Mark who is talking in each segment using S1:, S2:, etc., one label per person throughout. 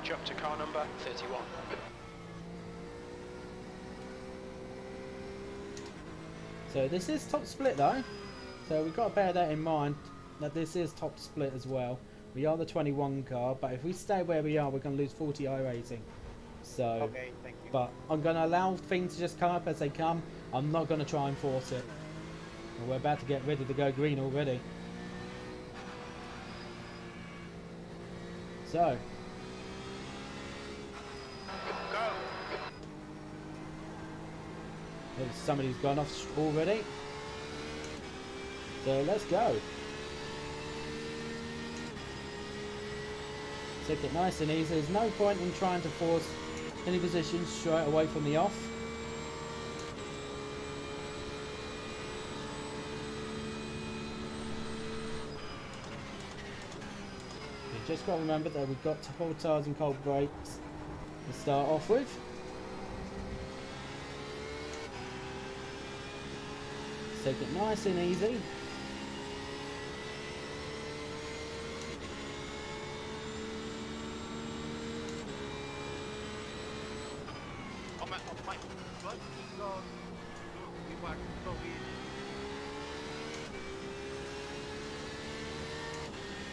S1: Catch up to car number 31.
S2: So this is top split though, so we've got to bear that in mind, that this is top split as well. We are the 21 car, but if we stay where we are, we're going to lose 40 iRacing. So,
S3: Okay, thank you.
S2: but I'm going to allow things to just come up as they come. I'm not going to try and force it. And we're about to get ready to go green already. So,
S1: Go!
S2: there's somebody's gone off already. So let's go. Take it nice and easy. There's no point in trying to force any positions straight away from the off. You've just got to remember that we've got cold tires and cold brakes to start off with. Take it nice and easy.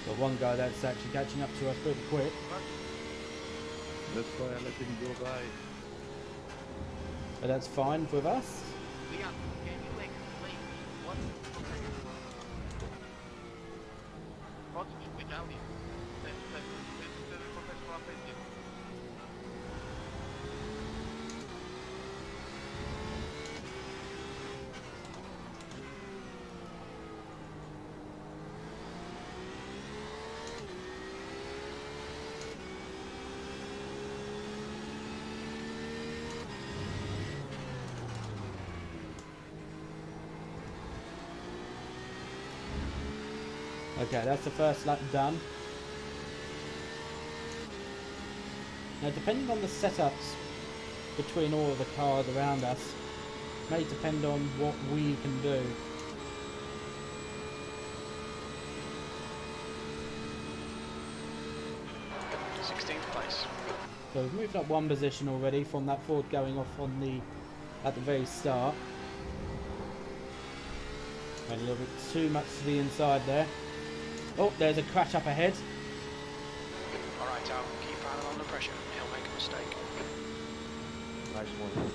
S2: Got one guy that's actually catching up to us pretty quick.
S4: That's why I let him go by.
S2: But that's fine with us.
S5: Leon, can you explain what medallion? The professional opinion.
S2: Okay, that's the first lap done. Now, depending on the setups between all of the cars around us, may depend on what we can do.
S1: Place.
S2: So we've moved up one position already from that Ford going off on at the very start. Went a little bit too much to the inside there. Oh, there's a crash up ahead.
S1: Alright, Al, keep Alan under pressure. He'll make a mistake.
S4: Nice one.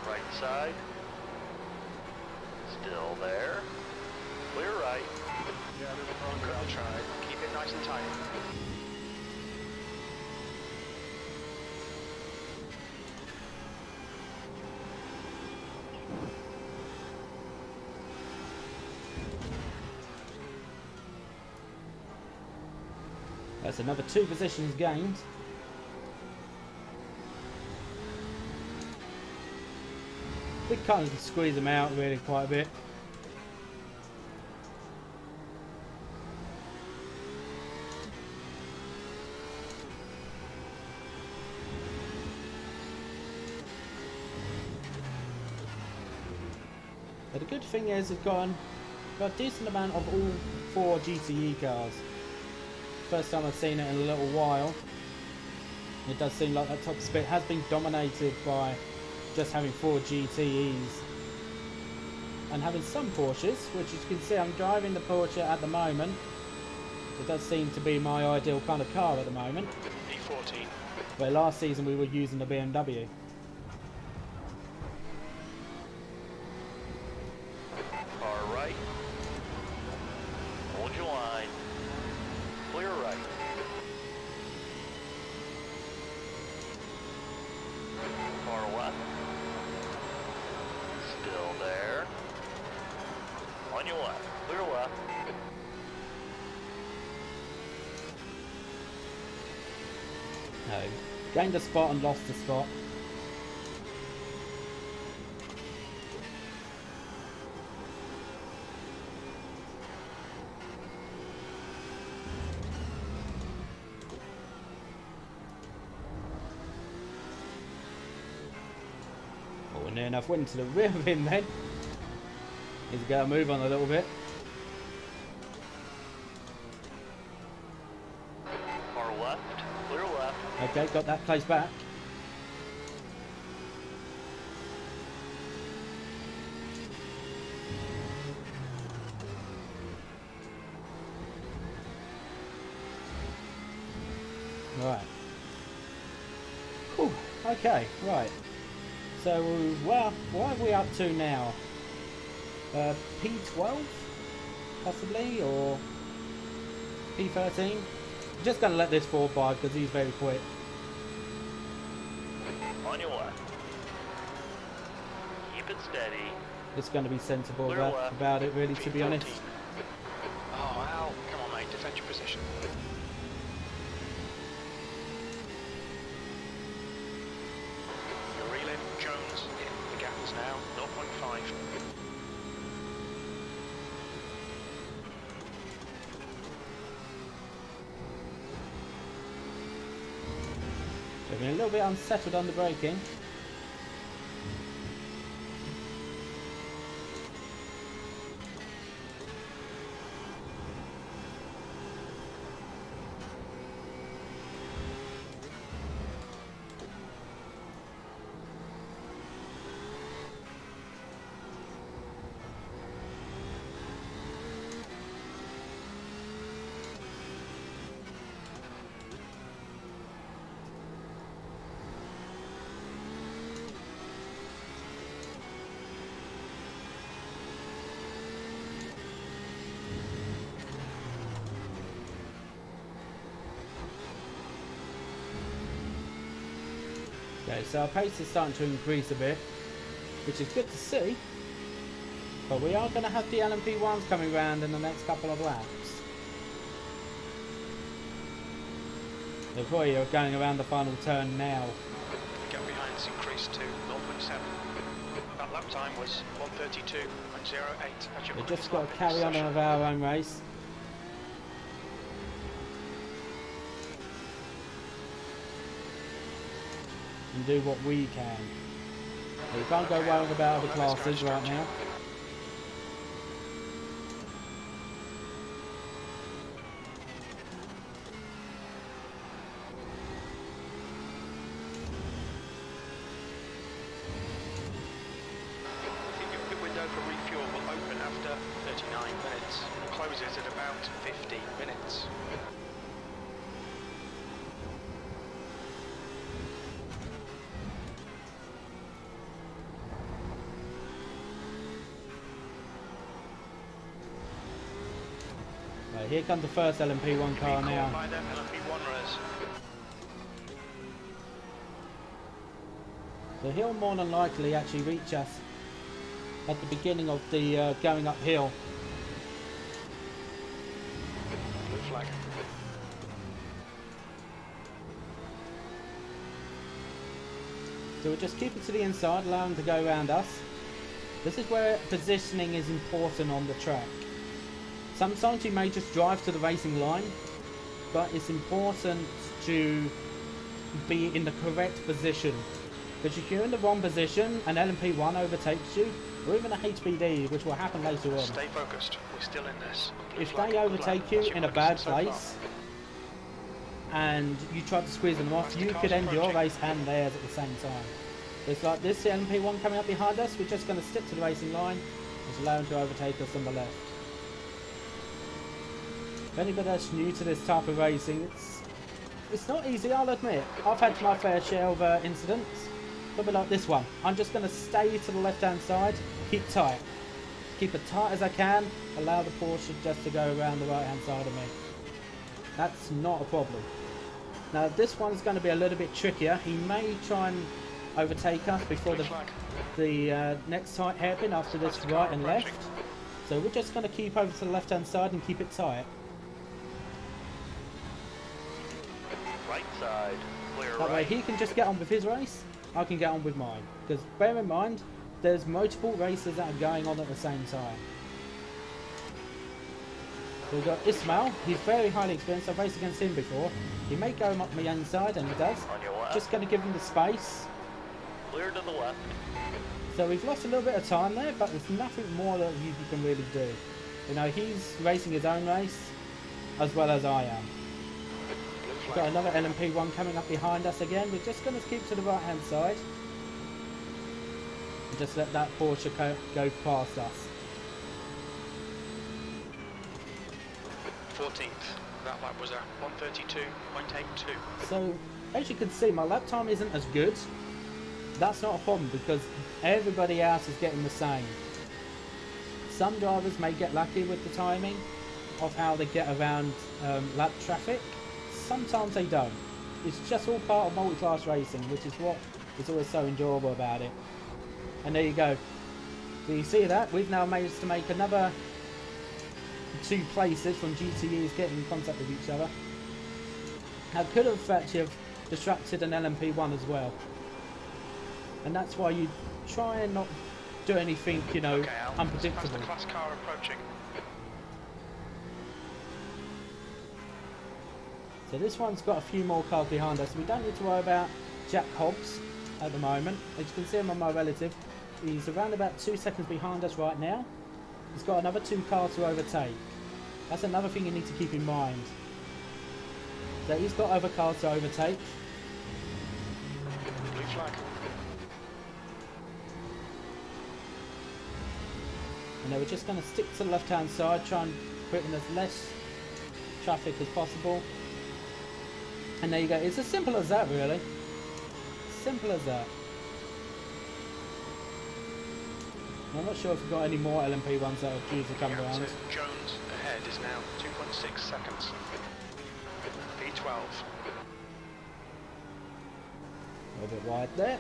S6: Right side. Still there. Clear right.
S1: Good try. Keep it nice and tight.
S2: That's another 2 positions gained. We can't squeeze them out really quite a bit. But the good thing is we've got a decent amount of all 4 GTE cars. First time I've seen it in a little while. It does seem like that top split has been dominated by just having 4 GTEs and having some Porsches, which as you can see I'm driving the Porsche at the moment. It does seem to be my ideal kind of car at the moment.
S1: E14.
S2: Where last season we were using the BMW.
S6: Car right. Hold your line. Clear right. Car left. Still there. On your left. Clear left.
S2: No. Gained a spot and lost a spot. Oh, near enough went into the rear of him then. He's got to move on a little bit. Okay, got that place back. Right. Whew, okay, right. So, well, what are we up to now? P12? Possibly, or P13? Just gonna let this fall by because he's very quick.
S6: On your left. Keep it steady.
S2: It's gonna be sensible
S6: Clear left.
S2: about it, really, to be honest.
S1: Oh, Al, come on, mate, defend your position. You're reeling, Jones. The gap is now 0.5.
S2: They've been a little bit unsettled on the braking. Okay, so our pace is starting to increase a bit, which is good to see. But we are going to have the LMP1s coming round in the next couple of laps. Before you're going around the final turn now.
S1: The gap behind has increased to 0.7. That lap time was 1:32.08.
S2: We've just got to carry on with our own race. And do what we can. We can't go worrying about other classes right now.
S1: The window for refuel will open after 39 minutes and closes at about 50 minutes.
S2: Right, here comes the first LMP1 car now.
S1: By the LMP1ers.
S2: So he'll more than likely actually reach us at the beginning of the going uphill.
S1: Blue flag.
S2: So we'll just keep it to the inside, allow him to go around us. This is where positioning is important on the track. Sometimes you may just drive to the racing line, but it's important to be in the correct position. Because if you're in the wrong position, an LMP1 overtakes you, or even a HBD, which will happen later on.
S1: Stay focused. We're still in this. Blue
S2: If
S1: flag,
S2: they
S1: blue
S2: overtake
S1: flag.
S2: you
S1: That's your
S2: in a
S1: quickest
S2: bad
S1: so far.
S2: place, and you try to squeeze them off, you could end your race and theirs at the same time. It's like this LMP1 coming up behind us, we're just going to stick to the racing line, just allow him to overtake us on the left. If anybody that's new to this type of racing, it's not easy, I'll admit. I've had my fair share of incidents, but like this one. I'm just going to stay to the left hand side, keep tight. Keep it tight as I can, allow the Porsche just to go around the right hand side of me. That's not a problem. Now this one's going to be a little bit trickier. He may try and overtake us before the next tight hairpin after this right and left. So we're just going to keep over to the left hand side and keep it tight.
S6: Right side. Clear
S2: That way
S6: right.
S2: he can just get on with his race, I can get on with mine. Because bear in mind, there's multiple races that are going on at the same time. So we've got Ismail, he's very highly experienced, I've raced against him before. He may go up my inside, and he does.
S6: On your left.
S2: Just going to give him the space.
S6: Clear to the left.
S2: So we've lost a little bit of time there, but there's nothing more that you can really do. You know, he's racing his own race, as well as I am.
S1: Blue flag.
S2: Got another LMP1 coming up behind us again. We're just going to keep to the right hand side. And just let that Porsche go past us.
S1: 14th. That lap was a 1:32.82.
S2: So, as you can see, my lap time isn't as good. That's not a problem because everybody else is getting the same. Some drivers may get lucky with the timing of how they get around lap traffic. Sometimes they don't. It's just all part of multi-class racing, which is what is always so enjoyable about it. And there you go. So you see that? We've now managed to make another 2 places from GTEs getting in contact with each other. I could have actually have disrupted an LMP1 as well. And that's why you try and not do anything, you know,
S1: Okay, Al.
S2: unpredictable.
S1: That's the class car approaching.
S2: So this one's got a few more cars behind us. We don't need to worry about Jack Hobbs at the moment. As you can see him on my relative, he's around about 2 seconds behind us right now. He's got another 2 cars to overtake. That's another thing you need to keep in mind. So he's got other cars to overtake.
S1: Blue flag.
S2: And then we're just going to stick to the left hand side, try and put in as less traffic as possible. And there you go. It's as simple as that, really. Simple as that. I'm not sure if we've got any more LMP1s that are due to come around.
S1: So Jones ahead is now 2.6 seconds. P12.
S2: A little bit wide there.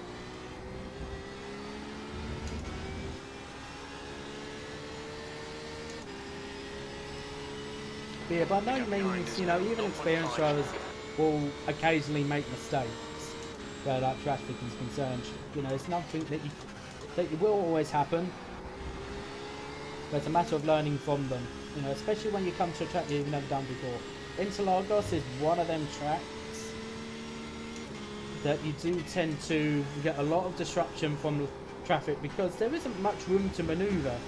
S2: But yeah, by no means, you know, even experienced drivers will occasionally make mistakes where that traffic is concerned. You know, it's nothing that will always happen. But it's a matter of learning from them. You know, especially when you come to a track you've never done before. Interlagos is one of them tracks that you do tend to get a lot of disruption from the traffic because there isn't much room to manoeuvre,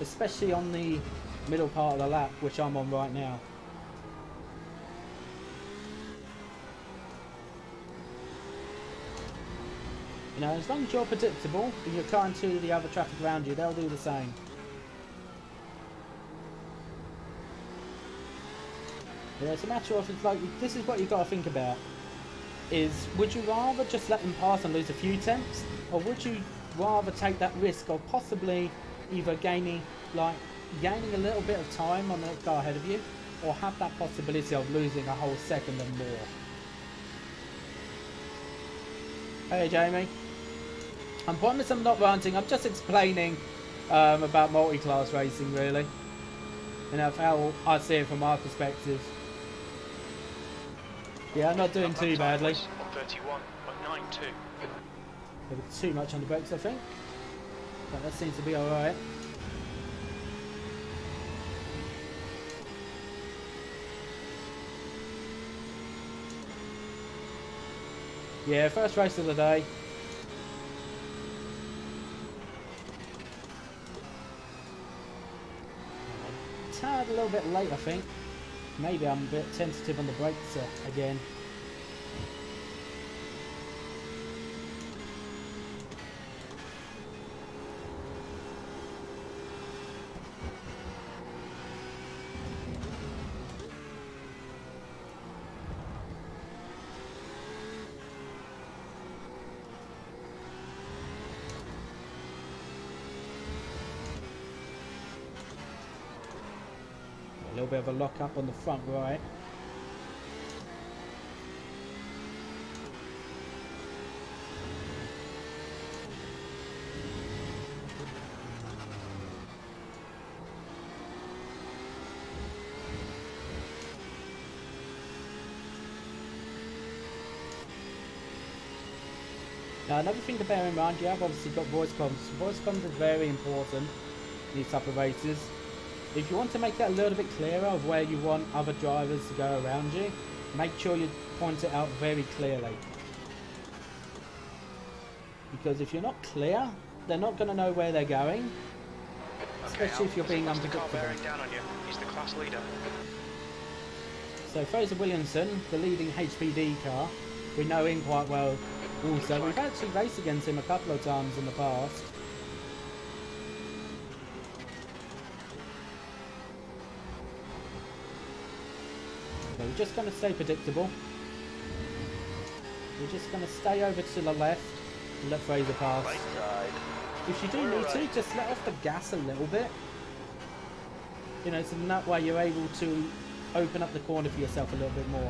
S2: especially on the middle part of the lap, which I'm on right now. You know, as long as you're predictable and you're kind to the other traffic around you, they'll do the same. You know, it's a matter of, it's like, this is what you've got to think about. Is, would you rather just let them pass and lose a few tenths? Or would you rather take that risk of possibly either gaining a little bit of time on the car ahead of you, or have that possibility of losing a whole second and more? Hey Jamie. I promise I'm not ranting, I'm just explaining about multi-class racing really. And how I see it from our perspective. Yeah, I'm not doing too badly.
S1: 1:31.92.
S2: A bit too much on the brakes, I think. But that seems to be alright. Yeah, first race of the day. Tad a little bit late, I think. Maybe I'm a bit tentative on the brakes again. A little bit of a lock up on the front right. Now another thing to bear in mind, you have obviously got voice comms. Voice comms is very important in these type of races. If you want to make it a little bit clearer of where you want other drivers to go around you, make sure you point it out very clearly. Because if you're not clear, they're not going to know where they're going, especially if you're being unpredictable.
S1: Bearing down on you. He's the class leader.
S2: So Fraser Williamson, the leading HPD car, we know him quite well also. We've actually raced against him a couple of times in the past. So we're just going to stay predictable. We're just going to stay over to the left and let Fraser pass.
S6: Right side.
S2: If you do need to, just let off the gas a little bit. You know, so in that way you're able to open up the corner for yourself a little bit more.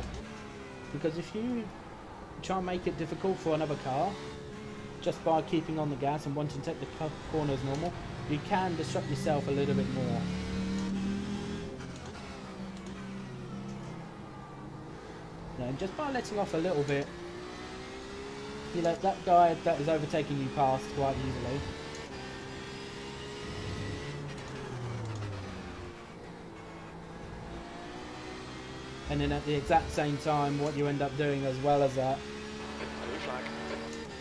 S2: Because if you try and make it difficult for another car, just by keeping on the gas and wanting to take the corner as normal, you can disrupt yourself a little bit more. And just by letting off a little bit, you let that guy that is overtaking you past quite easily. And then at the exact same time, what you end up doing as well as that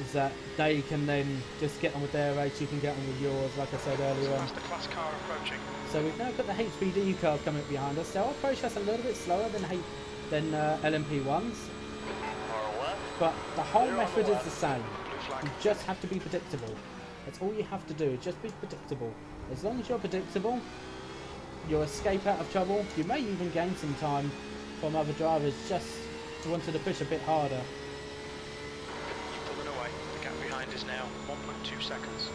S2: is that they can then just get on with their race, you can get on with yours, like I said earlier on.
S1: Masterclass car approaching.
S2: So we've now got the HPD cars coming up behind us. They'll approach us a little bit slower than LMP1s, but the whole method is the same. You just have to be predictable. That's all you have to do, just be predictable. As long as you're predictable, you'll escape out of trouble. You may even gain some time from other drivers just wanted to push a bit harder.
S1: You're pulling away. The gap behind is now 1.2 seconds.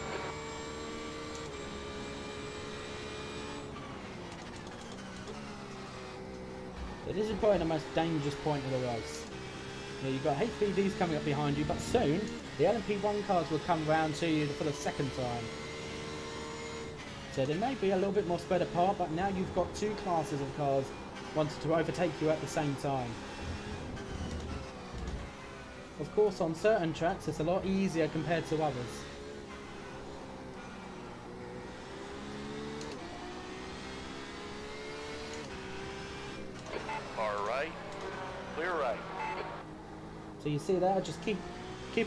S2: So this is probably the most dangerous point of the race. You know, you've got HPDs coming up behind you, but soon the LMP1 cars will come round to you for the second time. So they may be a little bit more spread apart, but now you've got two classes of cars wanting to overtake you at the same time. Of course, on certain tracks it's a lot easier compared to others.
S6: Far right. Clear right.
S2: So you see there, I just keep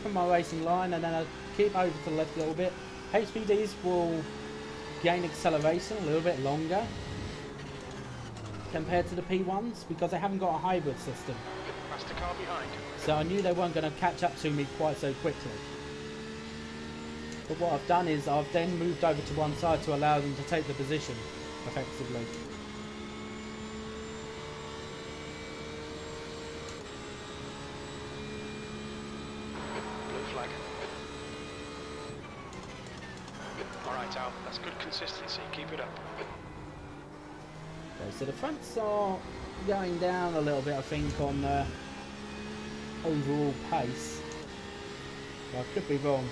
S2: on my racing line, and then I keep over to the left a little bit. HPDs will gain acceleration a little bit longer compared to the P1s because they haven't got a hybrid system.
S1: Master car behind.
S2: So I knew they weren't going to catch up to me quite so quickly. But what I've done is I've then moved over to one side to allow them to take the position effectively.
S1: Blue flag. Alright, Al, that's good consistency. Keep it up.
S2: Okay, so the fronts are going down a little bit, I think, on overall pace. Well, I could be wrong.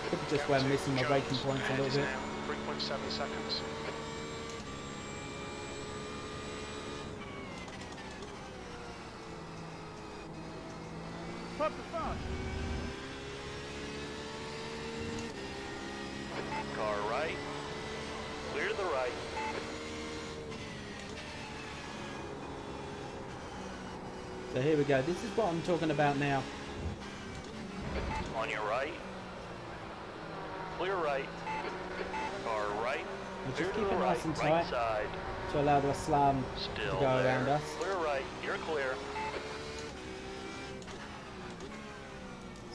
S2: Could be just where I'm missing my braking points a little bit.
S1: 3.7 seconds.
S4: Pop the phone.
S6: Car right. Clear to the right.
S2: So here we go. This is what I'm talking about now.
S6: On your right. Clear right. Car right.
S2: We're
S6: Clear
S2: just
S6: to the
S2: keeping
S6: right.
S2: nice and
S6: Right
S2: tight
S6: side.
S2: to allow the slam
S6: Still
S2: to go
S6: there.
S2: around us.
S6: Clear right. You're clear.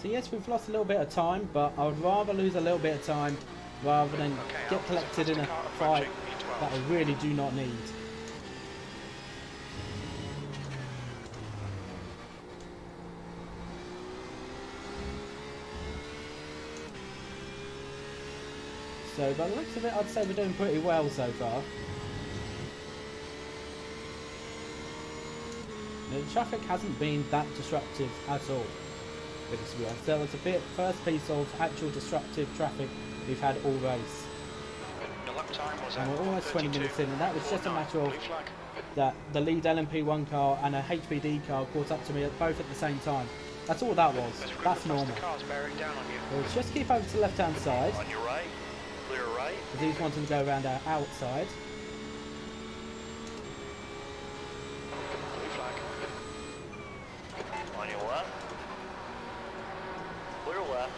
S2: So yes, we've lost a little bit of time, but I would rather lose a little bit of time rather than get collected in a fight that I really do not need. So by the looks of it, I'd say we're doing pretty well so far. The traffic hasn't been that disruptive at all. So it's a bit first piece of actual disruptive traffic we've had all race.
S1: The lap time was
S2: And
S1: at
S2: we're almost 20 minutes in, and that was just a matter of
S1: Blue flag.
S2: that the lead LMP1 car and a HPD car caught up to me both at the same time. That's all that was.
S1: There's
S2: That's
S1: really
S2: normal.
S1: faster cars bearing down on you.
S2: We'll just keep over to the left hand side,
S6: On your right. Clear right.
S2: because he's wanting to go around our outside.
S1: Blue flag.
S6: On your left. Clear left.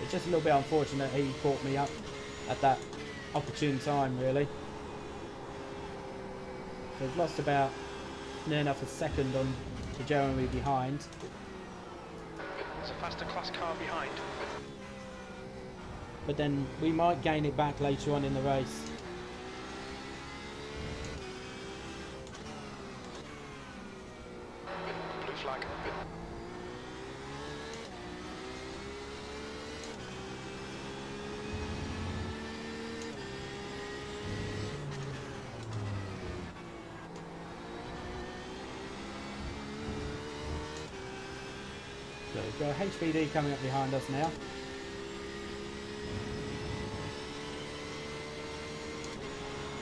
S2: It's just a little bit unfortunate he caught me up at that opportune time, really. So we've lost about near enough a second on the Jeremy behind.
S1: There's a faster class car behind.
S2: But then we might gain it back later on in the race.
S1: Blue flag.
S2: So we've got HBD coming up behind us now.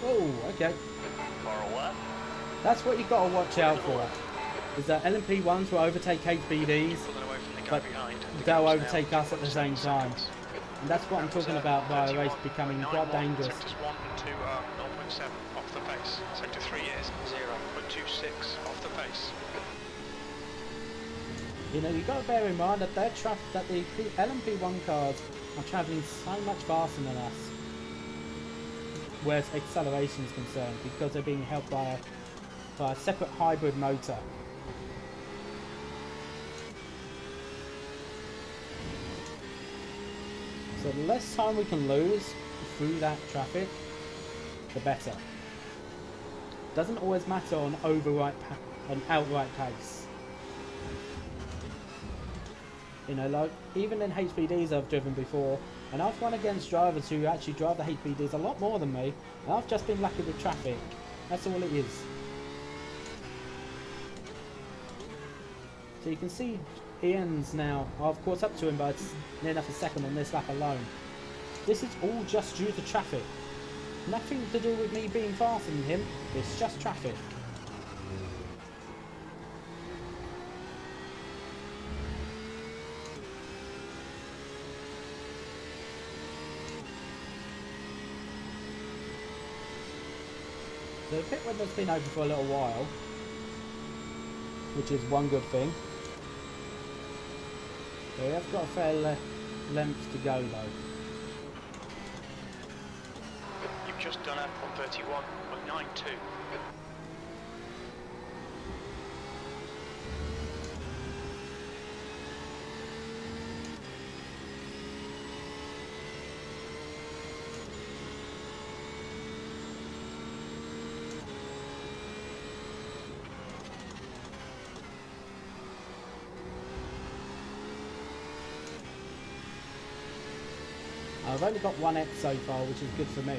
S2: Oh, okay.
S6: Far left.
S2: That's what you've got to watch out for. Is that LMP1s will overtake HBDs,
S1: Pulling away from the guy
S2: but
S1: behind. The
S2: they'll
S1: gap's
S2: overtake
S1: now
S2: us at the same
S1: 0.7
S2: time.
S1: seconds.
S2: And that's what I'm talking about by a race becoming quite dangerous.
S1: Sectors 1 and 2 are 0.7 off the pace. Sector 3 is 0.26 off the pace.
S2: You know, you've got to bear in mind that the LMP1 cars are travelling so much faster than us, whereas acceleration is concerned, because they're being helped by a separate hybrid motor. So the less time we can lose through that traffic, the better. Doesn't always matter on outright pace. You know, like, even in HPDs I've driven before, and I've run against drivers who actually drive the HPDs a lot more than me, and I've just been lucky with traffic. That's all it is. So you can see Ian's now, I've caught up to him by near enough a second on this lap alone. This is all just due to traffic. Nothing to do with me being faster than him, it's just traffic. So the pit window's been open for a little while, which is one good thing. So we have got a fair length to go though.
S1: You've just done a 131.92.
S2: I've only got 1x so far, which is good for me,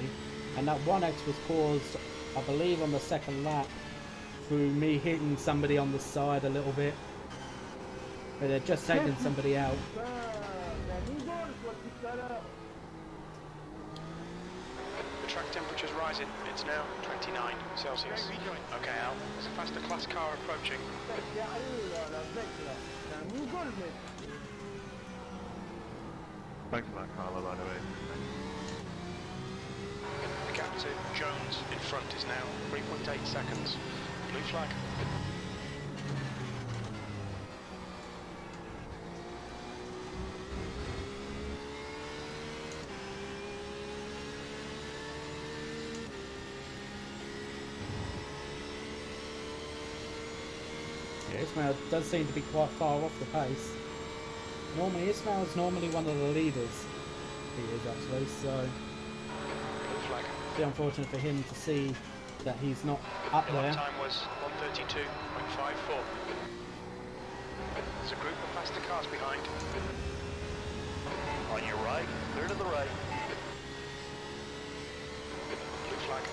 S2: and that 1x was caused, I believe, on the second lap through me hitting somebody on the side a little bit, but they're just taking somebody out.
S1: The track temperature's rising. It's now 29 Celsius. Okay, Al. There's a faster class car approaching.
S4: Thanks for that, Carlo, by the way.
S1: The gap to Jones in front is now 3.8 seconds. Blue flag.
S2: Yeah, Ismail does seem to be quite far off the pace. Normally, Ismail's normally one of the leaders. He is actually, so
S1: Blue flag.
S2: it'd be unfortunate for him to see that he's not up
S1: The lap
S2: there.
S1: time was 132.54. There's a group of faster cars behind.
S6: On your right, clear to the right.
S1: Blue flag.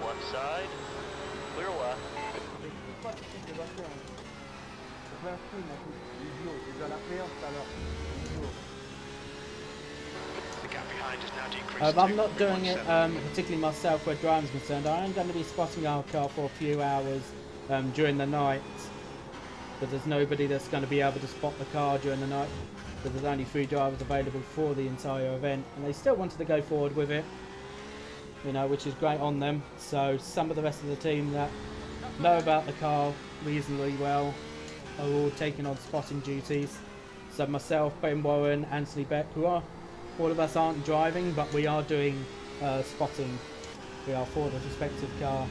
S6: One side, clear left.
S1: The gap behind is now decreased.
S2: I'm
S1: to
S2: not doing it
S1: 3.7.
S2: particularly myself where driving's concerned. I am going to be spotting our car for a few hours during the night, but there's nobody that's going to be able to spot the car during the night, because there's only 3 drivers available for the entire event, and they still wanted to go forward with it, you know, which is great on them. So some of the rest of the team that know about the car reasonably well are all taking on spotting duties. So myself, Ben Warren, Anthony Beck, who are all of us aren't driving, but we are doing spotting. We are for the respective car.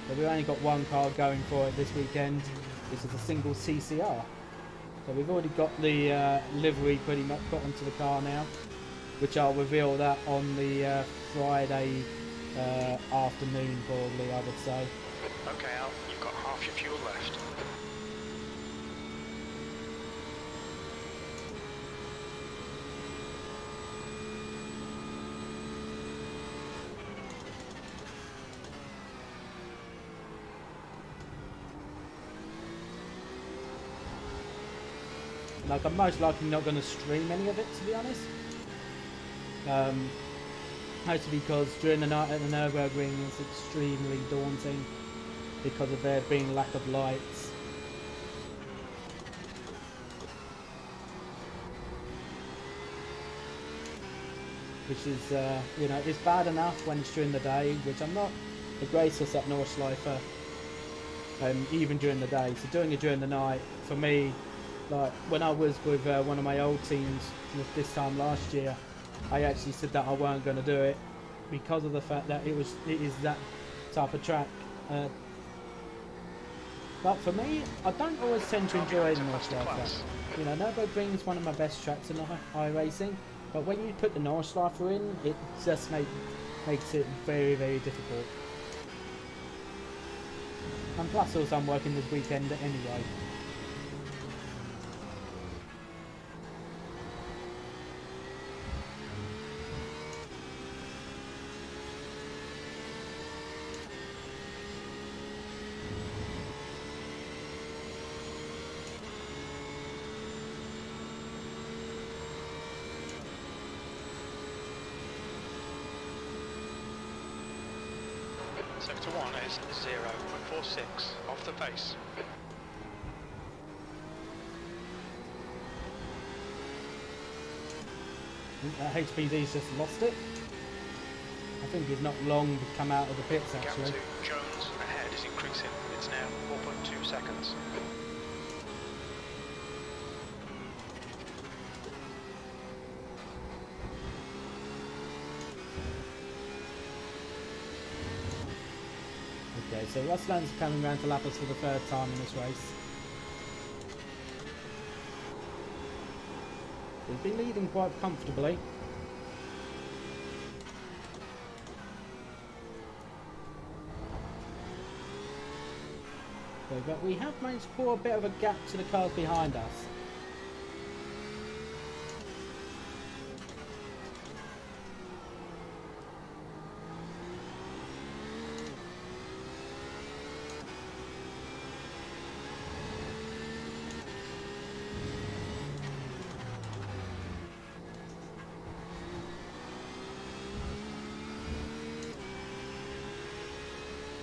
S2: But we've only got one car going for it this weekend, which is a single CCR. So we've already got the livery pretty much put onto the car now, which I'll reveal that on the Friday afternoon probably, I would say.
S1: Okay, Al, you've got half your fuel left.
S2: Like, I'm most likely not going to stream any of it, to be honest. Mostly because during the night at the Nürburgring it's extremely daunting because of there being lack of lights. Which is, you know, it's bad enough when it's during the day, which I'm not the greatest at Nordschleife, even during the day. So doing it during the night, for me, like when I was with one of my old teams this time last year, I actually said that I weren't going to do it because of the fact that it is that type of track. But for me, I don't always tend to enjoy the Nordschleife. You know, Nürburgring is one of my best tracks in iRacing, but when you put the Nordschleife in, it just makes it very, very difficult. And plus also I'm working this weekend anyway.
S1: Sector 1 is 0.46 off the pace.
S2: HPD's just lost it. I think he's not long to come out of the pits actually.
S1: Gap to Jones ahead is increasing. It's now 4.2 seconds.
S2: Okay, so Ruslan's coming round to lap us for the third time in this race. We've been leading quite comfortably. Okay, but we have managed to pour a bit of a gap to the cars behind us.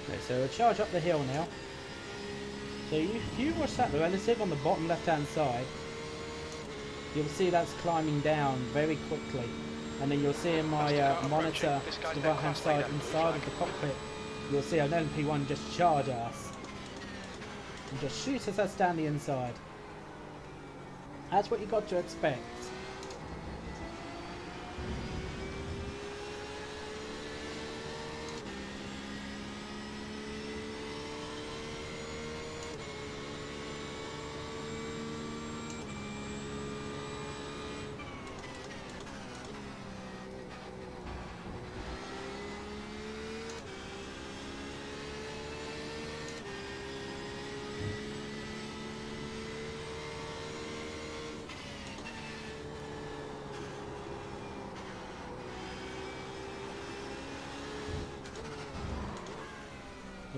S2: Okay, so we'll charge up the hill now. So if you watch that relative on the bottom left hand side, you'll see that's climbing down very quickly. And then you'll see in my monitor to the right hand side inside of the cockpit, you'll see an LMP1 just charge us. And just shoot us down the inside. That's what you got to expect.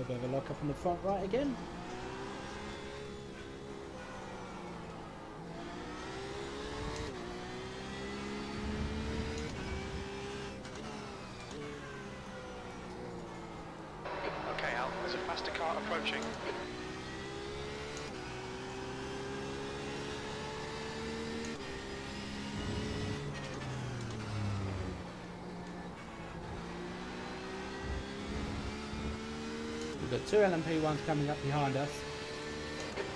S2: A bit of a lock up on the front right again.
S1: Okay, Al, there's a faster car approaching.
S2: We've got two LMP1s coming up behind us.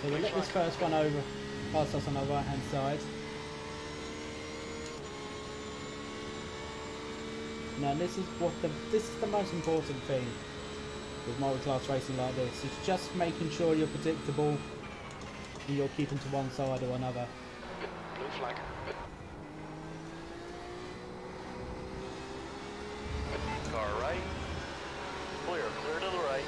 S2: So we'll let this first one over past us on our right hand side. Now this is the most important thing with multi-class racing like this. It's just making sure you're predictable and you're keeping to one side or another.
S1: Blue flag.
S6: Car right. Clear to the right.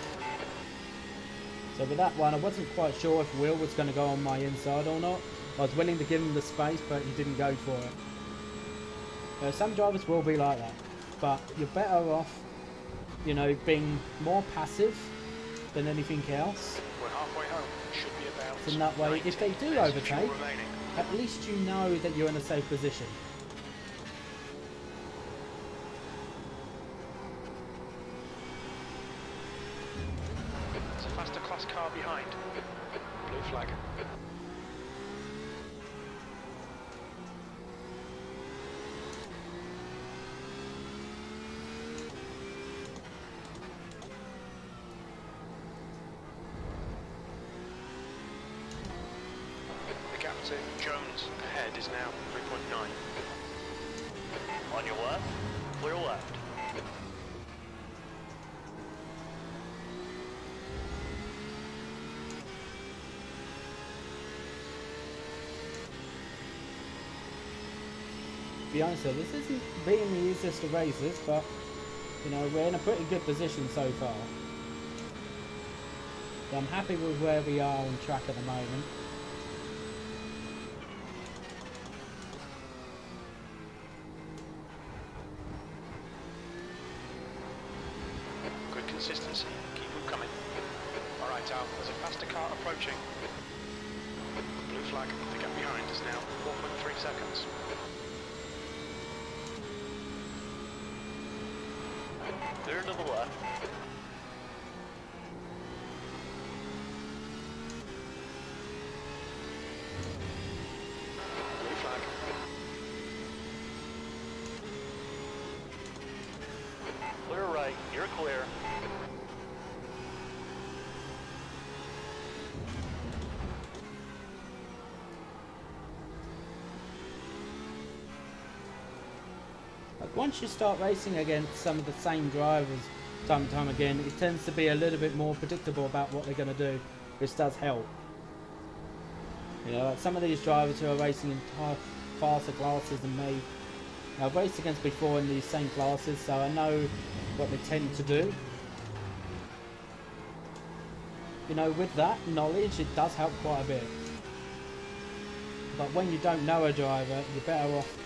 S2: So with that one, I wasn't quite sure if Will was going to go on my inside or not. I was willing to give him the space, but he didn't go for it. Some drivers will be like that, but you're better off, you know, being more passive than anything else.
S1: We're halfway home. Should be about.
S2: So in that way, if they do
S1: minutes
S2: overtake,
S1: fuel remaining.
S2: at least you know that you're in a safe position.
S1: There's a faster class car behind. Blue flag. The gap to Jones ahead is now 3.9.
S6: On your left. Clear left.
S2: To be honest, this isn't being the easiest of races, but you know, we're in a pretty good position so far. So I'm happy with where we are on track at the moment.
S1: Good consistency. Keep them coming. All right, Al. There's a faster car approaching. Blue flag. The gap behind is now 4.3 seconds.
S6: Clear to the left.
S1: Blue flag.
S6: Clear right. You're clear.
S2: Like once you start racing against some of the same drivers time and time again, it tends to be a little bit more predictable about what they're going to do, which does help. You know, like some of these drivers who are racing in faster classes than me, I've raced against before in these same classes, so I know what they tend to do. You know, with that knowledge, it does help quite a bit. But when you don't know a driver, you're better off,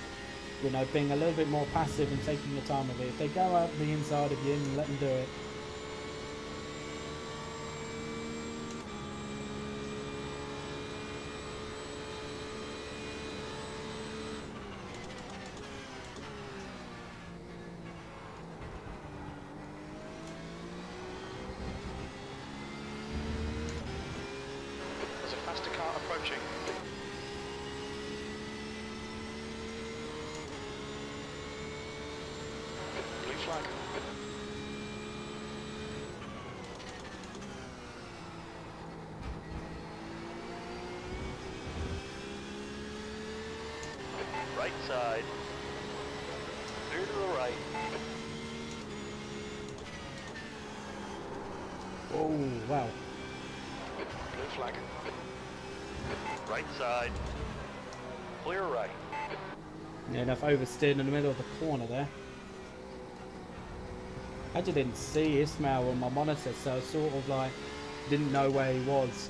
S2: you know, being a little bit more passive and taking your time with it. If they go out the inside of you, and let them do it.
S1: There's a faster car approaching. Blue flag.
S6: Right side. Clear to the right.
S2: Oh, wow.
S1: Blue flag.
S6: Right side. Clear right.
S2: Yeah, enough oversteered in the middle of the corner there. I actually didn't see Ismail on my monitor, so I sort of like didn't know where he was.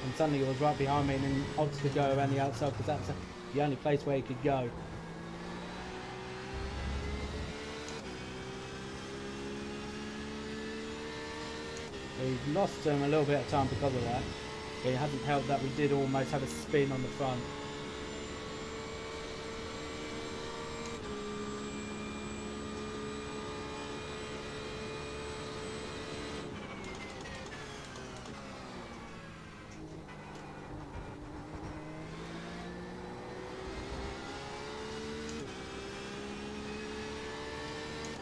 S2: And suddenly he was right behind me and then opted to go around the outside because that's the only place where he could go. We lost him a little bit of time because of that. But it hasn't helped that we did almost have a spin on the front.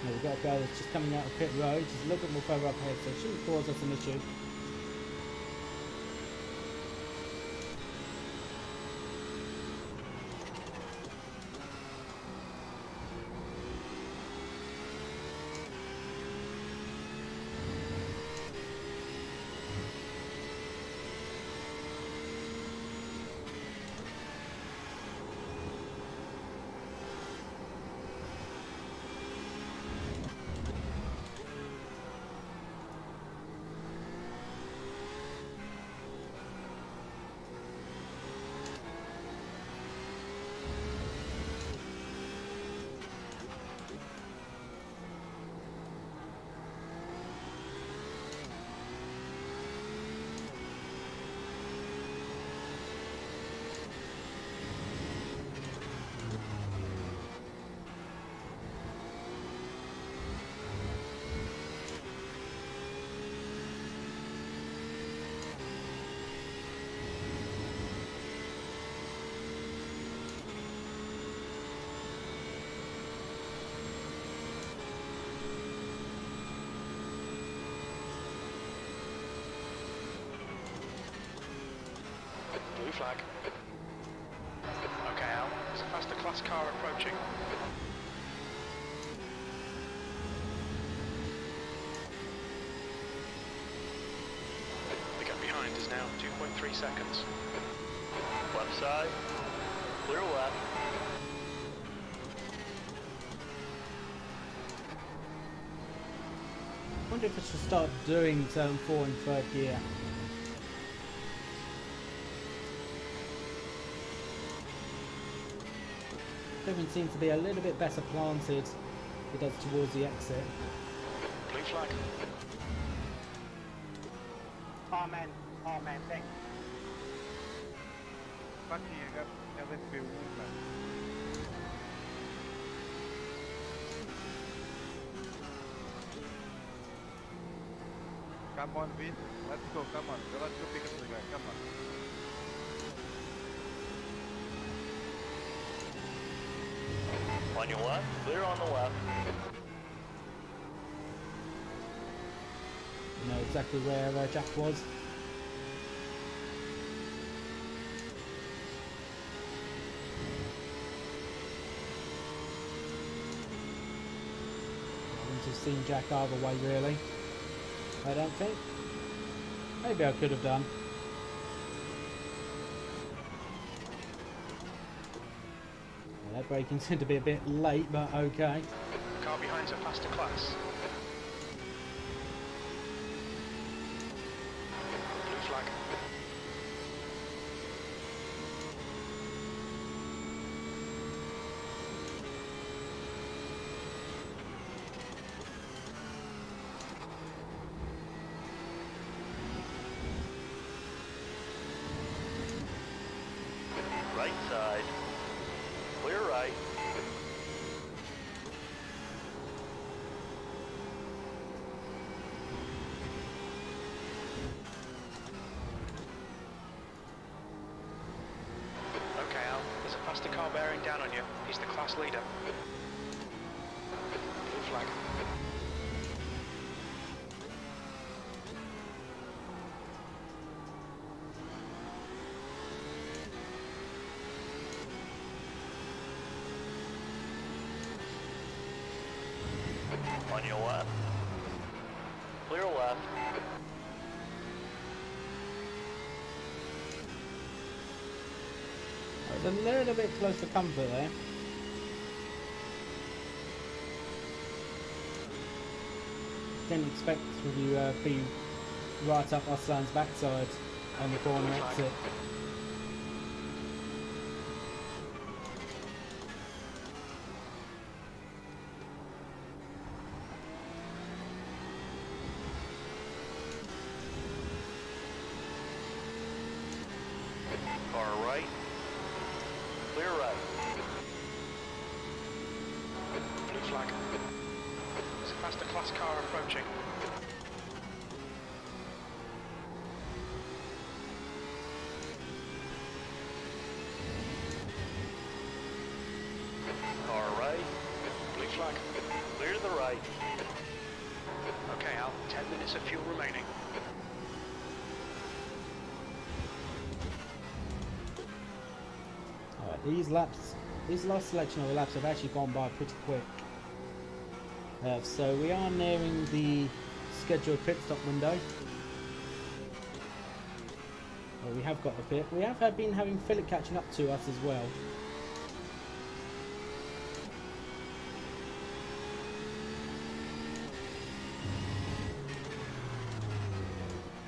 S2: We've got a guy that's just coming out of pit road, just a little bit more further up ahead, so it shouldn't cause us an issue.
S1: flag. Okay, Al, there's a faster class car approaching. The gap behind is now 2.3 seconds.
S6: Left side. Clear left.
S2: I wonder if I should start doing turn 4 in third gear. Everything seems to be a little bit better planted. It does towards the exit.
S1: Blue flag.
S3: Amen. Amen. Thank you.
S4: Fuck you,ครับ LSP movement. Come on, Vin. Let's go. Come on. Let's go pick up the guy. Come on.
S6: On your left. Clear on the left.
S2: You know exactly where Jack was. I wouldn't have seen Jack either way, really. I don't think. Maybe I could have done. Well, that braking seemed to be a bit late, but okay.
S1: Car behind's a faster class. Blue flag.
S6: Right side. Clear right.
S1: Okay, Al, there's a faster car bearing down on you. He's the class leader. Blue flag.
S6: On your left. Clear left.
S2: I was a little bit close for comfort there. Didn't expect to be right up Aslan's backside on the corner exit.
S6: Car right. Clear right.
S1: Blue flag. There's a faster class car approaching.
S6: Car right.
S1: Blue flag.
S6: Clear to the right.
S1: Okay, Al, 10 minutes of fuel remaining.
S2: Alright, these last selection of laps have actually gone by pretty quick. So we are nearing the scheduled pit stop window. Well, we have got the pit. We have been having Philip catching up to us as well.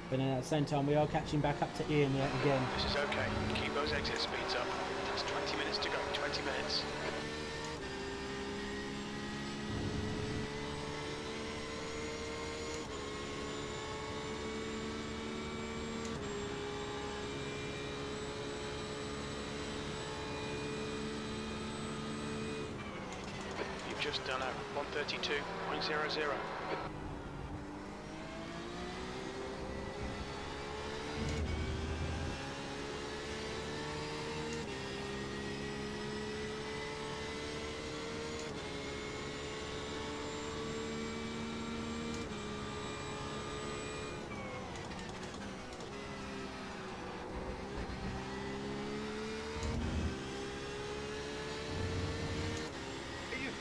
S2: But then at the same time, we are catching back up to Ian yet again.
S1: This is okay. Keep those exit speeds up. That's 20 minutes to go. 20 minutes. You've just done a 132.00.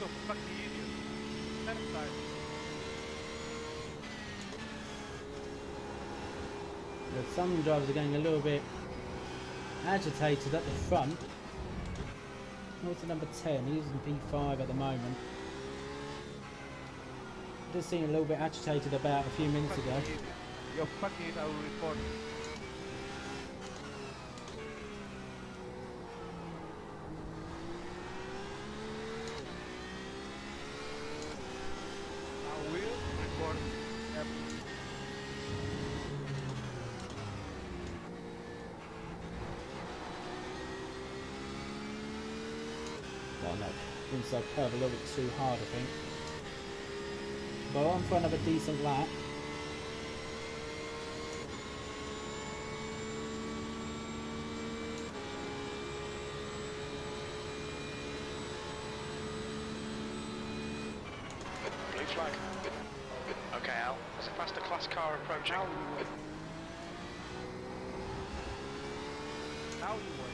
S5: You fucking idiot. Left side.
S2: Some drivers are getting a little bit agitated at the front. What's the number 10? He's in P5 at the moment. Just seemed a little bit agitated about a few minutes ago.
S5: You're fucking idiot, I will report you. I will report everything.
S2: Well, no, inside curve a little bit too hard, I think. But on for another decent lap.
S1: Blue flag. Okay, Al. There's a faster class car approaching.
S5: Now you win.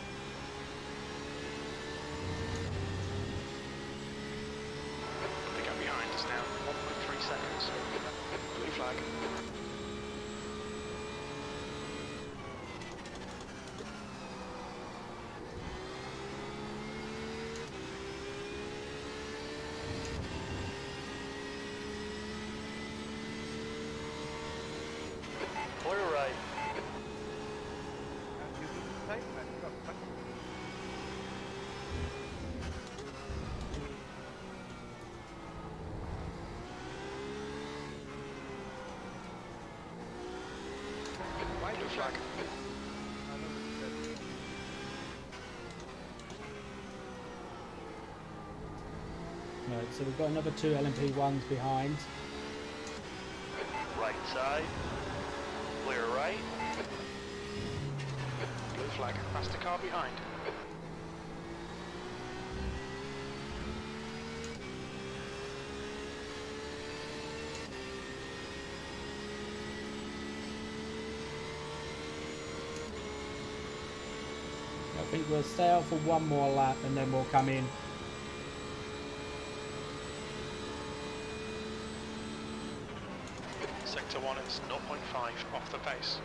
S1: The gap behind is now 1.3 seconds. Blue flag.
S6: Clear right.
S5: And you do the same, man. You're fucking why
S1: Blue
S5: you
S1: flag.
S5: I know what you said.
S2: Right, so we've got another two LMP1s behind.
S6: Right side. Clear right.
S1: Blue flag. Faster car behind.
S2: I think we'll stay out for one more lap and then we'll come in.
S1: Sector 1 is 0.5 off the pace.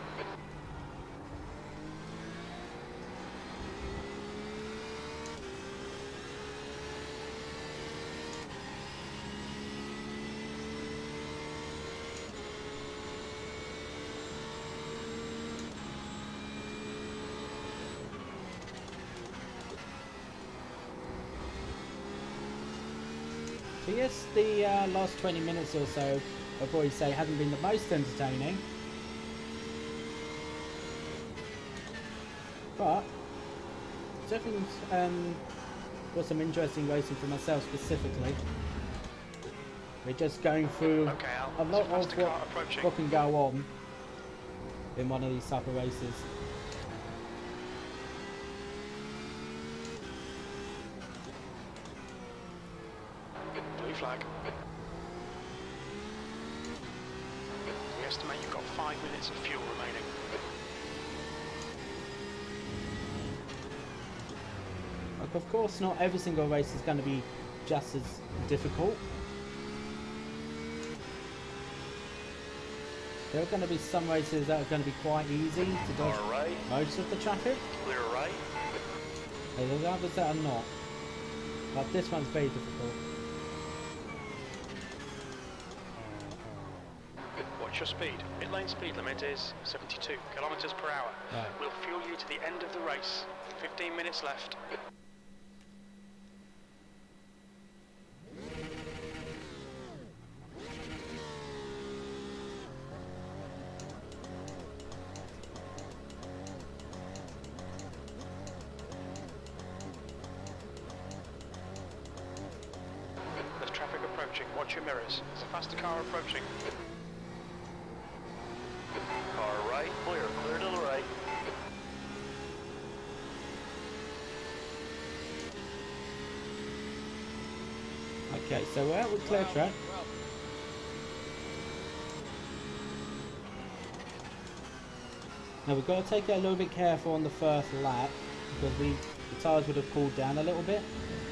S2: So yes, the last 20 minutes or so, I'll probably say, haven't been the most entertaining. But definitely was some interesting racing for myself specifically. We're just going through
S1: Okay, Al.
S2: a lot
S1: There's
S2: of
S1: faster car approaching.
S2: what can go on in one of these type of races.
S1: Blue flag. We estimate you've got 5 minutes of fuel remaining.
S2: Like, of course, not every single race is going to be just as difficult. There are going to be some races that are going to be quite easy to dodge
S6: All right.
S2: most of the traffic.
S6: Clear right.
S2: And there's others that are not. But this one's very difficult.
S1: Watch your speed. Pit lane speed limit is 72 kilometers per hour.
S2: Right.
S1: We'll fuel you to the end of the race. 15 minutes left. There's traffic approaching. Watch your mirrors. There's a faster car approaching.
S6: Car right. Clear. Clear to the right.
S2: Okay, so we're out with clear track. Now we've got to take it a little bit careful on the first lap because the tyres would have cooled down a little bit.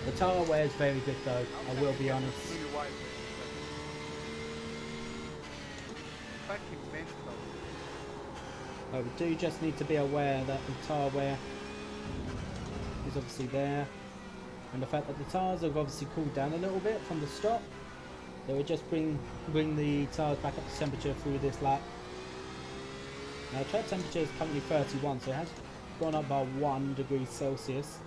S2: The tyre wear is very good though, I will be honest.
S5: Really wide, fucking mental.
S2: But we do just need to be aware that the tyre wear is obviously there. And the fact that the tyres have obviously cooled down a little bit from the stop. They will just bring the tyres back up to temperature through this lap. Now track temperature is currently 31, so it has gone up by 1 degree Celsius.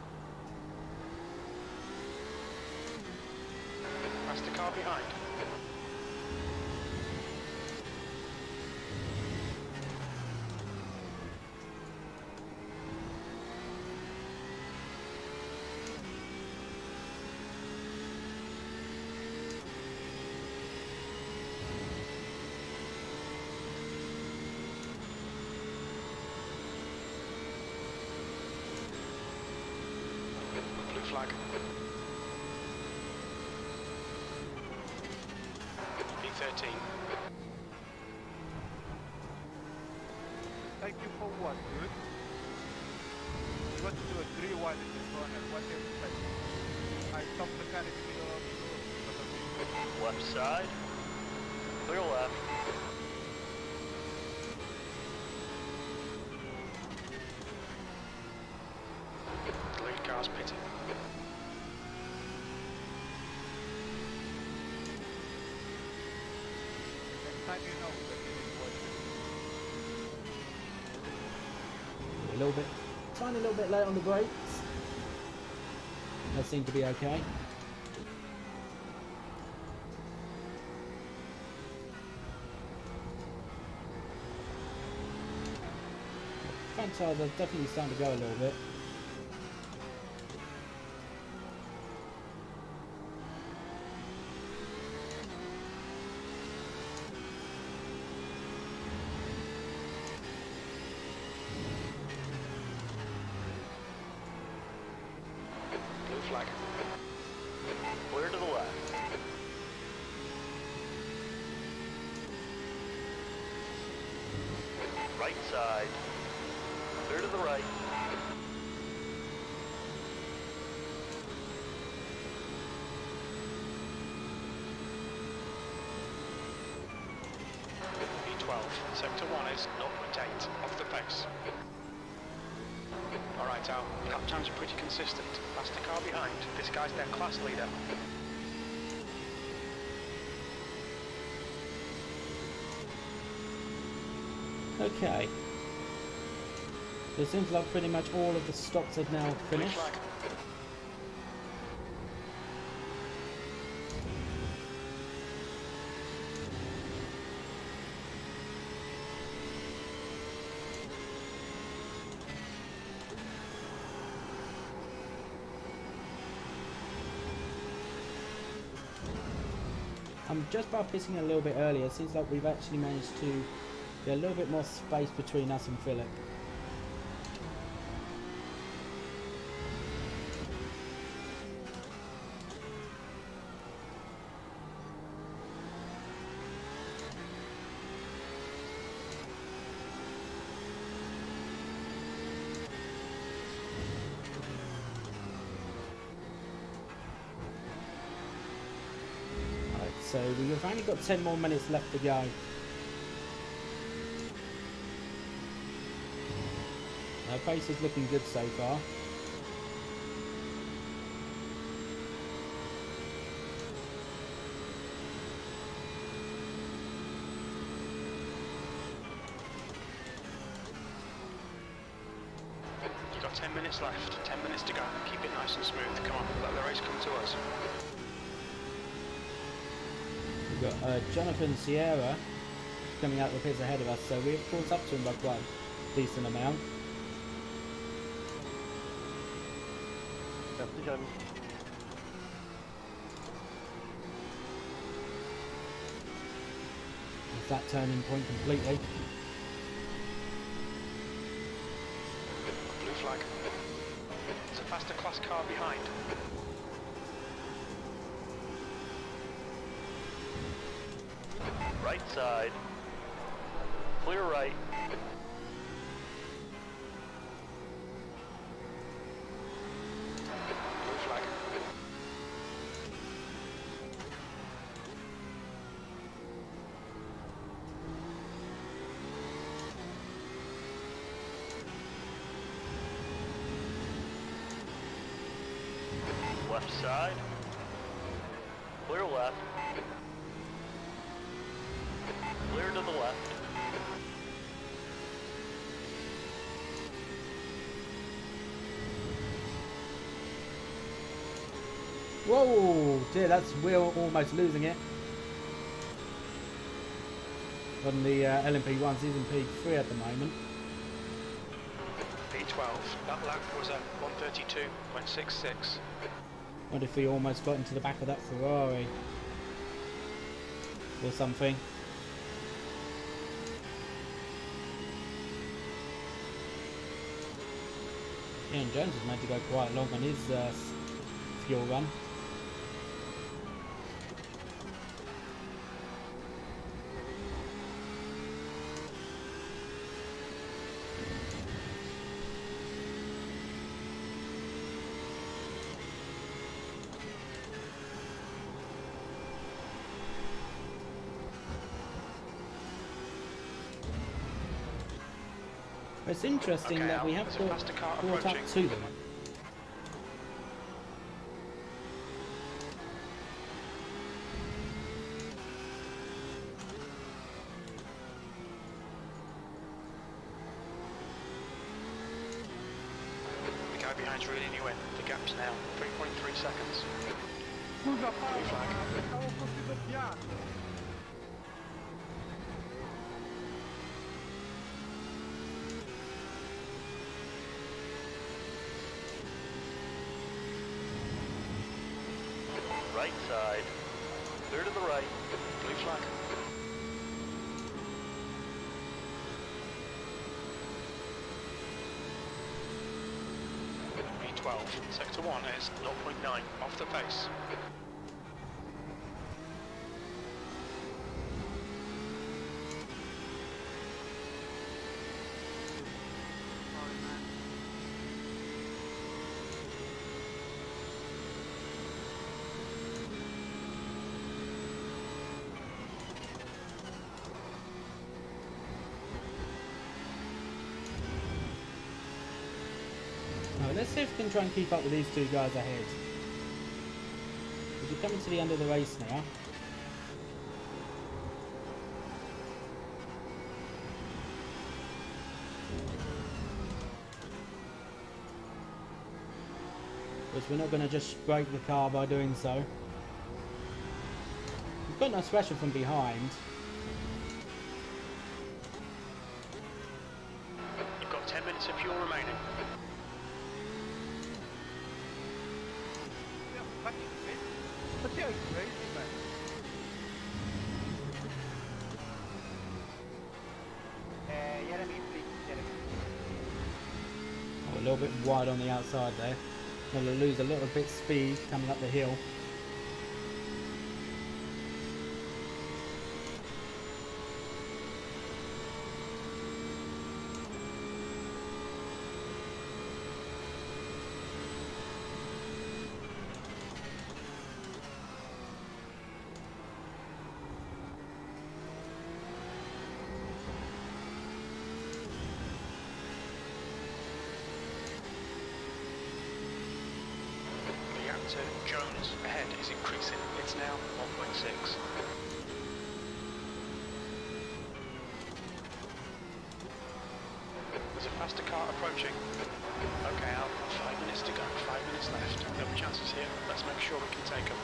S1: Past the car behind. Blue flag. P13.
S5: Thank you for what, dude? You want to do a 3 wide in this corner, whatever. I stopped the car in the middle of the road.
S6: Left side. Clear left.
S1: The lead car's pitting.
S5: Next time you know that it is what it is.
S2: A little bit, tiny little bit late on the brakes. That seemed to be okay. Front tires are definitely starting to go a little bit.
S1: Blue flag.
S6: Clear to the left. Right side. Clear to the right.
S1: P12. Sector 1 is 0.8 off the pace. Alright Al, lap times are pretty consistent. Past the car behind. This guy's their class leader.
S2: Okay. So it seems like pretty much all of the stops have now
S1: Blue
S2: finished.
S1: flag.
S2: Just by pissing a little bit earlier, it seems like we've actually managed to get a little bit more space between us and Philip. So we've only got 10 more minutes left to go. Our pace is looking good so far.
S1: You've got 10 minutes left, 10 minutes to go. Keep it nice and smooth. Come on, let the race come to us.
S2: We've got Jonathan Sierra coming out the pits ahead of us, so we've caught up to him by quite a decent amount. It's that turning point completely.
S1: Blue flag. There's a faster class car behind.
S6: Right side. Clear right.
S1: Blue flag.
S6: side. Clear left. Clear to the left.
S2: Whoa, dear, we're almost losing it. On the LMP1s, he's in P3 at the moment.
S1: P12, that lap was at 132.66.
S2: What if he almost got into the back of that Ferrari? Or something. Ian Jones was meant to go quite long on his fuel run. It's interesting
S1: Okay,
S2: that we have
S1: there's a faster car
S2: caught up
S1: approaching.
S2: to them.
S1: The guy behind's really new in. The gap's now 3.3 seconds.
S5: Scusa
S1: Blue
S5: Paolo,
S1: flag.
S5: stavo così doppiando.
S6: Right side. Clear to the right.
S1: Blue flag. P12, sector 1 is 0.9 off the pace.
S2: Now, let's see if we can try and keep up with these two guys ahead. Because we're coming to the end of the race now. Because we're not going to just break the car by doing so. We've got no pressure from behind.
S1: You've got 10 minutes of fuel remaining.
S5: Yeah, fucking crazy. But yeah, it's crazy, man.
S3: Jeremy, please, Jeremy.
S2: Oh, a little bit wide on the outside there. Going to lose a little bit speed coming up the hill.
S1: To Jones ahead is increasing. It's now 1.6. There's a faster car approaching. Okay, Al, 5 minutes to go. 5 minutes left. No chances here. Let's make sure we can take them.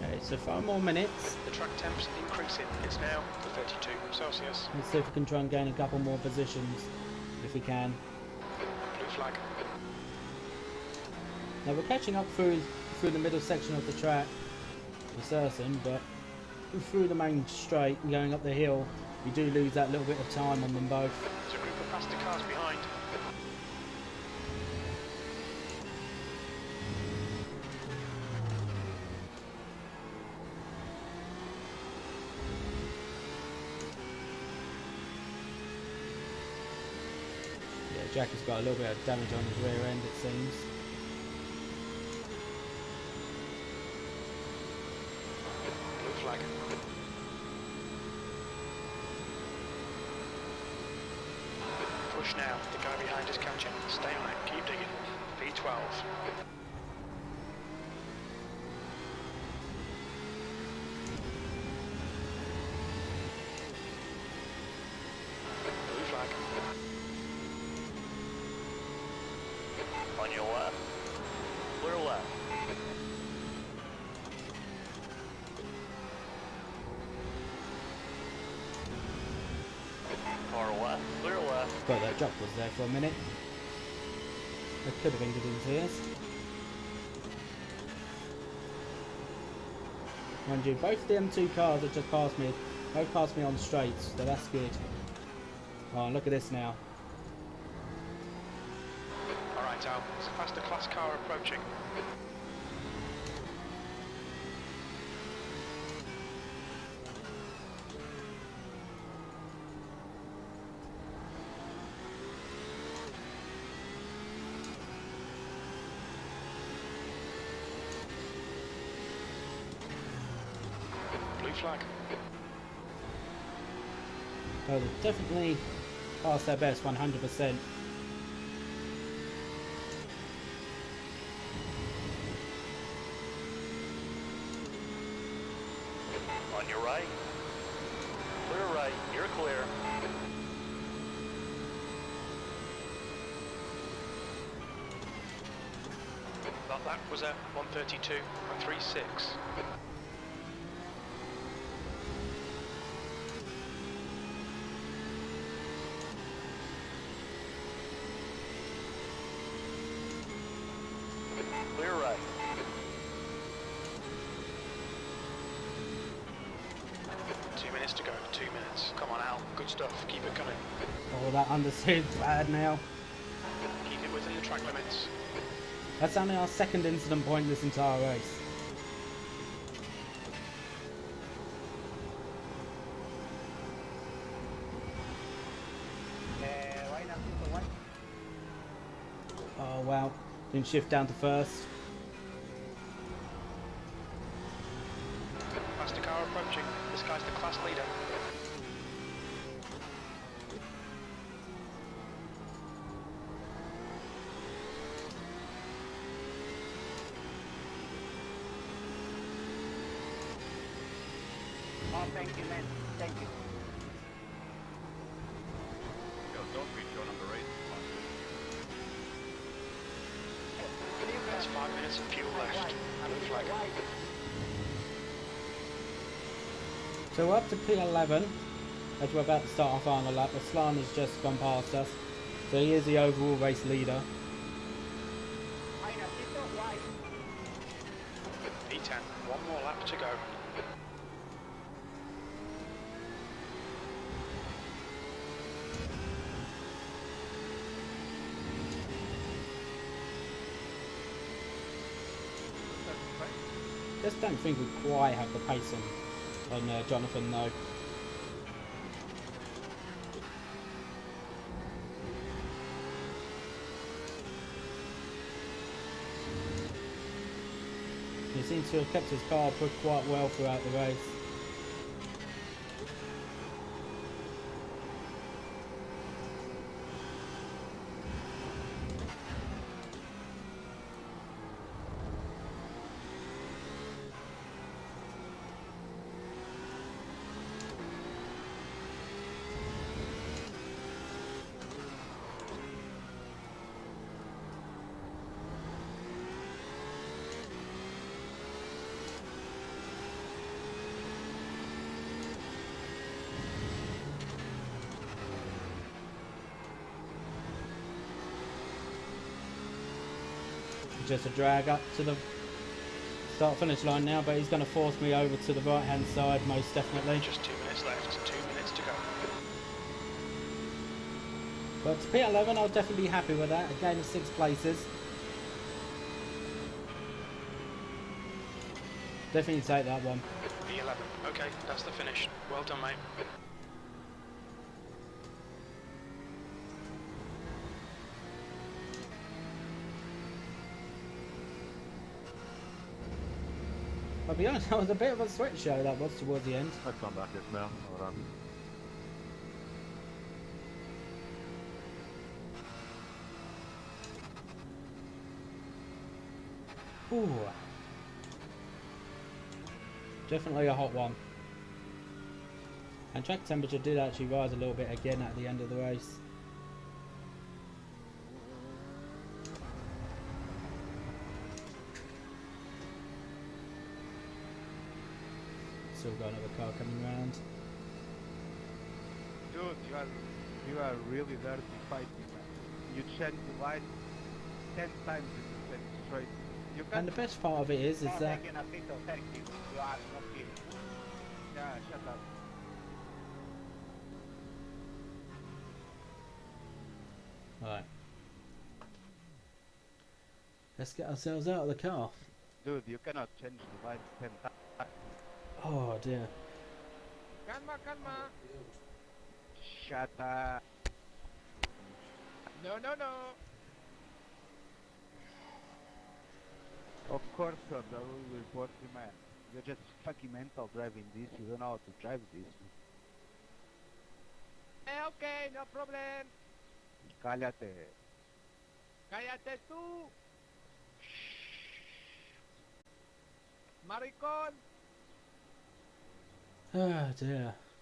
S2: Okay, so 5 more minutes.
S1: The track temp's increasing. It's now to 32 Celsius.
S2: Let's see if we can try and gain a couple more positions, if we can.
S1: Blue flag.
S2: Now we're catching up through the middle section of the track, for certain, but through the main straight and going up the hill, we do lose that little bit of time on them both.
S1: There's a group of faster cars behind.
S2: Yeah, Jack has got a little bit of damage on his rear end, it seems.
S1: Blue flag. push now. The guy behind is catching. Stay on it. Keep digging. V12. Blue flag.
S6: On your left. Clear left. Car left. Clear left.
S2: But that drop was there for a minute. That could have ended in tears. Mind you, both of them two cars that just passed me, both passed me on straights, so that's good. Oh, look at this now.
S1: Alright, Al. There's a faster class car approaching. Blue flag.
S2: Oh, they definitely passed their best, 100%.
S6: On your right. Clear right. You're clear.
S1: That lap was at 1:32.36.
S6: Clear right.
S1: Minutes to go. 2 minutes. Come on, Al. Good stuff. Keep it coming.
S2: Oh, that understeered's bad now.
S1: Keep it within the track limits.
S2: That's only our second incident point this entire race.
S3: Why not for one?
S2: Oh wow, didn't shift down to first.
S1: Faster car approaching. This guy's the class leader.
S3: Oh, thank you, man. Thank you.
S4: Yo, don't beat your number 8.
S1: There's 5 minutes of fuel left. Blue flag.
S2: So we're up to P11 as we're about to start our final lap. Aslan has just gone past us, so he is the overall race leader.
S3: I know, it's not right.
S1: V10. One more lap to go.
S2: Just don't think we quite have the pace on Jonathan though. He seems to have kept his car put quite well throughout the race. Just a drag up to the start finish line now, but he's going to force me over to the right hand side most definitely.
S1: Just 2 minutes left. 2 minutes to go.
S2: But to P11 I'll definitely be happy with that, a gain of 6 places. Definitely take that one.
S1: V11. Okay, that's the finish. Well done, mate.
S2: I'll be honest, that was a bit of a sweat show that was towards the end.
S4: I'll come back, Ismail. Hold on.
S2: Ooh. Definitely a hot one. And track temperature did actually rise a little bit again at the end of the race. Still got another car coming round.
S5: Dude, you are really dirty fighting, man. You change the line 10 times in the same straight. You
S2: And
S5: can't.
S2: the best part of it is
S3: Not
S2: that
S3: taking a bit of therapy. You are not kidding.
S5: Yeah, shut up.
S2: right. Let's get ourselves out of the car.
S5: Dude, you cannot change the line 10 times.
S2: Oh dear.
S5: Calma, calma. Shut up. No, no, no. Of course, sir, I will report you, man. You're just fucking mental driving this. You don't know how to drive this. Okay, no problem. Cállate. Cállate tú. Maricón.
S2: Ah dear.